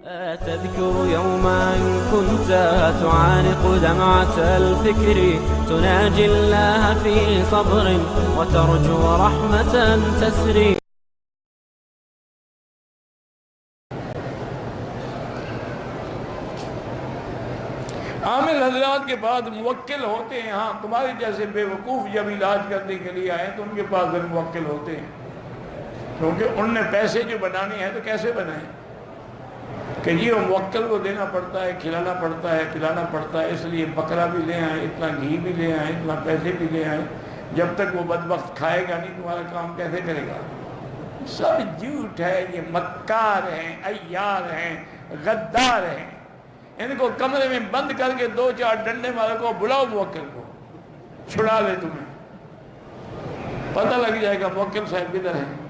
تذكر يوما كنت تعانق دمعة الفكر تناجي الله في صبر وترجو رحمة تسري. عامل حضرات کے بعد موکل ہوتے ہیں. ہاں تمہارے جیسے بے وقوف جب علاج کرنے کے لیے آئے تو ان کے پاس پھر موکل ہوتے ہیں، کیونکہ ان نے پیسے جو بنانے ہیں تو کیسے بنائیں کہ یہ موکل کو دینا پڑتا ہے، کھلانا پڑتا ہے، پلانا پڑتا ہے، اس لیے بکرا بھی لے آئیں، اتنا گھی بھی لے آئیں، اتنا پیسے بھی لے آئیں. جب تک وہ بدبخت کھائے گا نہیں تمہارا کام کیسے کرے گا؟ سب جھوٹ ہے. یہ مکار ہیں، عیار ہیں، غدار ہیں. ان کو کمرے میں بند کر کے 2-4 ڈنڈے مارے کو بلاؤ موکل کو، چھڑا لے تمہیں، پتہ لگ جائے گا موکل صاحب کدھر ہے.